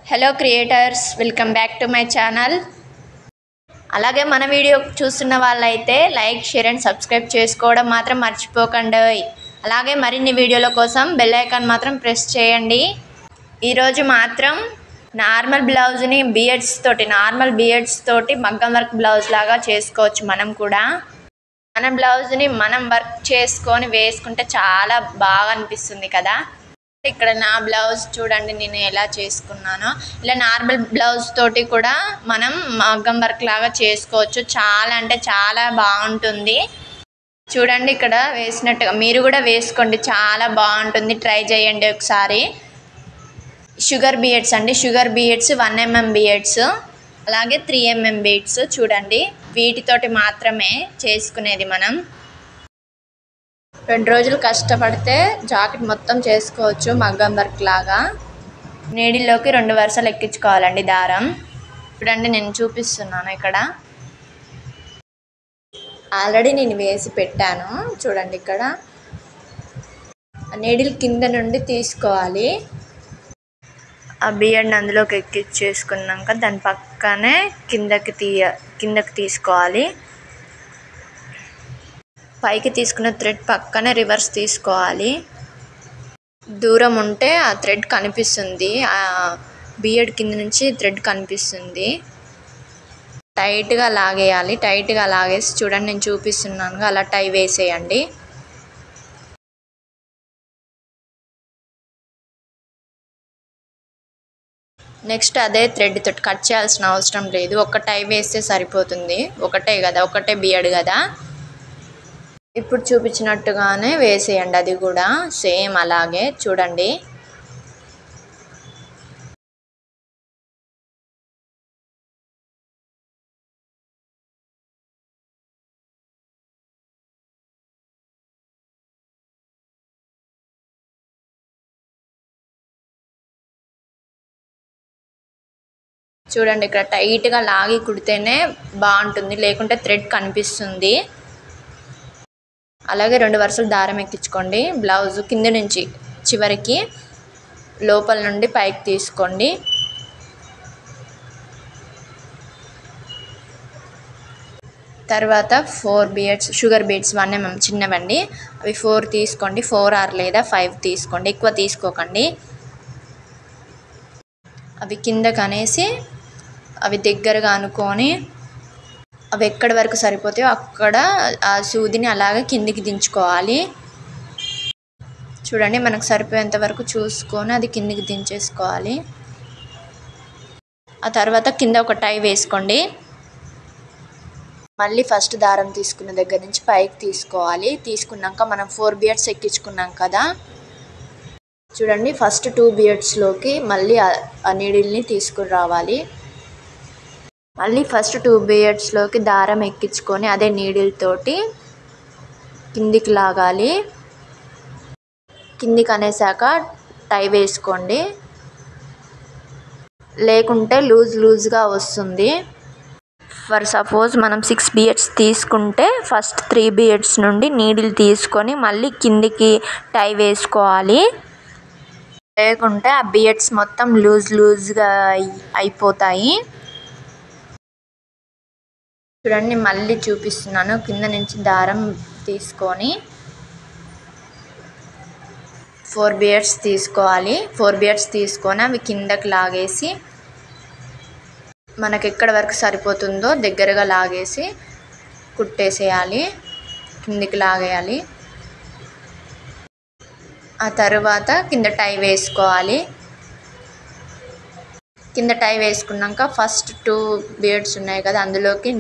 Hello creators, welcome back to my channel. అలాగే మన video చూస్తున్న వాళ్ళైతే లైక్, షేర్ అండ్ సబ్స్క్రైబ్ చేసుకోవడం మాత్రం మర్చిపోకండి. అలాగే మరిన్ని వీడియోల కోసం బెల్ ఐకాన్ మాత్రం ప్రెస్ చేయండి. ఈరోజు మాత్రం నార్మల్ బియర్డ్స్ తోటి మగ్గం వర్క్ బ్లౌజ్ లాగా చేసుకోవచ్చు. మనం కూడా మన బ్లౌజ్ని మనం వర్క్ చేసుకొని వేసుకుంటే చాలా బాగా అనిపిస్తుంది కదా. ఇక్కడ నా బ్లౌజ్ చూడండి, నేను ఎలా చేసుకున్నానో. ఇలా నార్మల్ బ్లౌజ్ తోటి కూడా మనం మగ్గం వర్క్ లాగా చేసుకోవచ్చు. చాలా అంటే చాలా బాగుంటుంది. చూడండి, ఇక్కడ వేసినట్టుగా మీరు కూడా వేసుకోండి, చాలా బాగుంటుంది. ట్రై చేయండి ఒకసారి. షుగర్ బీడ్స్ అండి, షుగర్ బీడ్స్ 1 mm బీడ్స్, అలాగే 3 mm బీడ్స్. చూడండి, వీటితోటి మాత్రమే చేసుకునేది మనం. 2 రోజులు కష్టపడితే జాకెట్ మొత్తం చేసుకోవచ్చు మగ్గం వర్క్ లాగా. నీడిల్లోకి 2 వరుసలు ఎక్కించుకోవాలండి దారం. చూడండి, నేను చూపిస్తున్నాను. ఇక్కడ ఆల్రెడీ నేను వేసి పెట్టాను. చూడండి, ఇక్కడ నీడిల్ కింద నుండి తీసుకోవాలి. ఆ బియర్ని అందులోకి ఎక్కించేసుకున్నాక దాని పక్కనే కిందకి తీసుకోవాలి. పైకి తీసుకున్న థ్రెడ్ పక్కనే రివర్స్ తీసుకోవాలి. దూరం ఉంటే ఆ థ్రెడ్ కనిపిస్తుంది, ఆ బియర్డ్ కింద నుంచి థ్రెడ్ కనిపిస్తుంది. టైట్గా లాగేయాలి. టైట్గా లాగేసి చూడండి, నేను చూపిస్తున్నాను అలా టై వేసేయండి. నెక్స్ట్ అదే థ్రెడ్ తోటి కట్ చేయాల్సిన అవసరం లేదు. ఒక టై వేస్తే సరిపోతుంది. ఒకటే బియర్డ్ కదా. ఇప్పుడు చూపించినట్టుగానే వేసేయండి, అది కూడా సేమ్ అలాగే. చూడండి, చూడండి ఇక్కడ టైట్గా లాగి కుడితేనే బాగుంటుంది, లేకుంటే థ్రెడ్ కనిపిస్తుంది. అలాగే 2 వరుసలు దారం ఎక్కించుకోండి. బ్లౌజ్ కింద నుంచి చివరికి, లోపల నుండి పైకి తీసుకోండి. తర్వాత 4 బీడ్స్, షుగర్ బీడ్స్ 1 mm చిన్నవండి, అవి 4 తీసుకోండి. 4 లేదా 5 తీసుకోండి, ఎక్కువ తీసుకోకండి. అవి కిందకు అనేసి అవి దగ్గరగా అనుకొని అవి ఎక్కడి వరకు సరిపోతాయో అక్కడ ఆ సూదిని అలాగే కిందికి దించుకోవాలి. చూడండి, మనకు సరిపోయేంత వరకు చూసుకొని అది కిందికి దించేసుకోవాలి. ఆ తర్వాత కింద ఒక టై వేసుకోండి. మళ్ళీ ఫస్ట్ దారం తీసుకున్న దగ్గర నుంచి పైకి తీసుకోవాలి. తీసుకున్నాక మనం 4 బీడ్స్ ఎక్కించుకున్నాం కదా. చూడండి, ఫస్ట్ 2 బీడ్స్లోకి మళ్ళీ ఆ నీడిల్ని తీసుకుని రావాలి. మళ్ళీ ఫస్ట్ 2 బీడ్స్లోకి దారం ఎక్కించుకొని అదే నీడిల్ తోటి కిందికి లాగాలి. కిందికి అనేసాక టై వేసుకోండి, లేకుంటే లూజ్గా వస్తుంది. ఫర్ సపోజ్ మనం 6 బీడ్స్ తీసుకుంటే ఫస్ట్ 3 బీడ్స్ నుండి నీడిల్ తీసుకొని మళ్ళీ కిందికి టై వేసుకోవాలి. లేకుంటే ఆ బీడ్స్ మొత్తం లూజ్గా అయిపోతాయి. చూడండి, మళ్ళీ చూపిస్తున్నాను. కింద నుంచి దారం తీసుకొని 4 బీడ్స్ తీసుకోవాలి. 4 బీడ్స్ తీసుకొని అవి కిందకి లాగేసి మనకు ఎక్కడ వరకు సరిపోతుందో దగ్గరగా లాగేసి కుట్టేసేయాలి, కిందికి లాగేయాలి. ఆ తర్వాత కింద టై వేసుకోవాలి. కింద టై వేసుకున్నాక ఫస్ట్ 2 బీడ్స్ ఉన్నాయి కదా, అందులోకి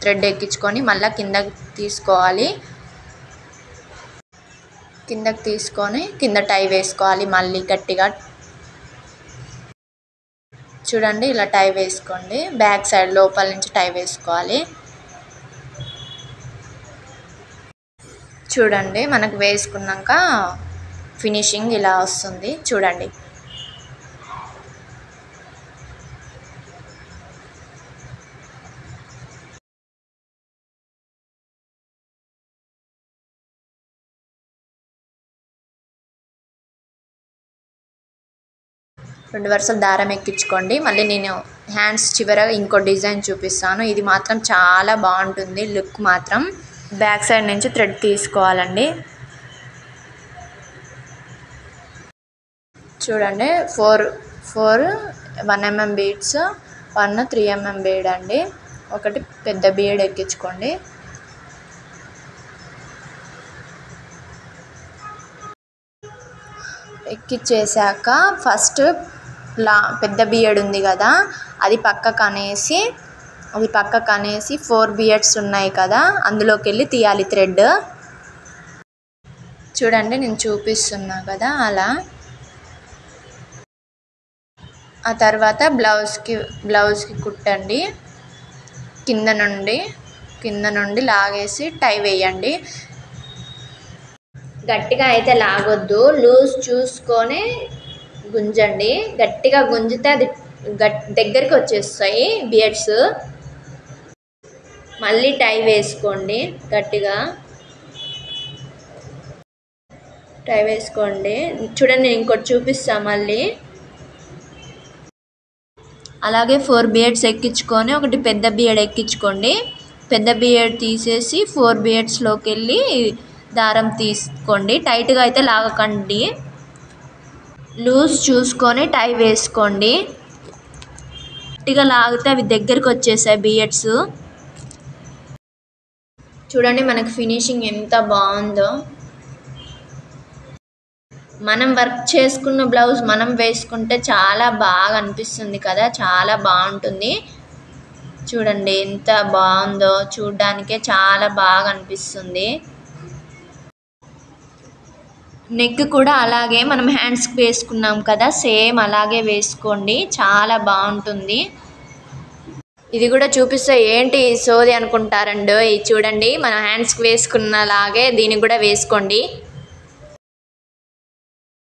థ్రెడ్ ఎక్కించుకొని మళ్ళీ కిందకి తీసుకోవాలి. కిందకి తీసుకొని కింద టై వేసుకోవాలి మళ్ళీ గట్టిగా. చూడండి, ఇలా టై వేసుకోండి. బ్యాక్ సైడ్ లోపల నుంచి టై వేసుకోవాలి. చూడండి, మనకు వేసుకున్నాక ఫినిషింగ్ ఇలా వస్తుంది. చూడండి, 2 వరుసలు దారం ఎక్కించుకోండి. మళ్ళీ నేను హ్యాండ్స్ చివరగా ఇంకో డిజైన్ చూపిస్తాను. ఇది మాత్రం చాలా బాగుంటుంది లుక్ మాత్రం. బ్యాక్ సైడ్ నుంచి థ్రెడ్ తీసుకోవాలండి. చూడండి 4 1 mm బీడ్స్, 1 3 mm బీడ్ అండి. ఒకటి పెద్ద బీడ్ ఎక్కించుకోండి. ఎక్కించేసాక ఫస్ట్ పెద్ద బియడ్ ఉంది కదా అది పక్కకు అనేసి 4 బియడ్స్ ఉన్నాయి కదా అందులోకి వెళ్ళి తీయాలి థ్రెడ్. చూడండి నేను చూపిస్తున్నా కదా అలా. ఆ తర్వాత బ్లౌజ్కి కుట్టండి. కింద నుండి లాగేసి టై వేయండి. గట్టిగా అయితే లాగొద్దు, లూజ్ చూసుకొని గుంజండి. గట్టిగా గుంజితే అది దగ్గరికి వచ్చేస్తాయి బియడ్స్. మళ్ళీ టై వేసుకోండి, గట్టిగా టై వేసుకోండి. చూడండి నేను ఇంకోటి చూపిస్తాను మళ్ళీ. అలాగే 4 బియడ్స్ ఎక్కించుకొని ఒకటి పెద్ద బియడ్ ఎక్కించుకోండి. పెద్ద బియడ్ తీసేసి 4 బియడ్స్లోకి వెళ్ళి దారం తీసుకోండి. టైట్గా అయితే లాగకండి, లూజ్ చూసుకొని టై వేసుకోండి. గట్టిగా లాగితే అవి దగ్గరికి వచ్చేసాయి బియడ్స్. చూడండి మనకి ఫినిషింగ్ ఎంత బాగుందో. మనం వర్క్ చేసుకున్న బ్లౌజ్ మనం వేసుకుంటే చాలా బాగా అనిపిస్తుంది కదా, చాలా బాగుంటుంది. చూడండి ఎంత బాగుందో, చూడ్డానికే చాలా బాగా అనిపిస్తుంది. నెక్ కూడా అలాగే మనం హ్యాండ్స్కి వేసుకున్నాం కదా సేమ్ అలాగే వేసుకోండి, చాలా బాగుంటుంది. ఇది కూడా చూపిస్తే ఏంటి సోది అనుకుంటారండి. చూడండి మనం హ్యాండ్స్కి వేసుకున్నలాగే దీనికి కూడా వేసుకోండి.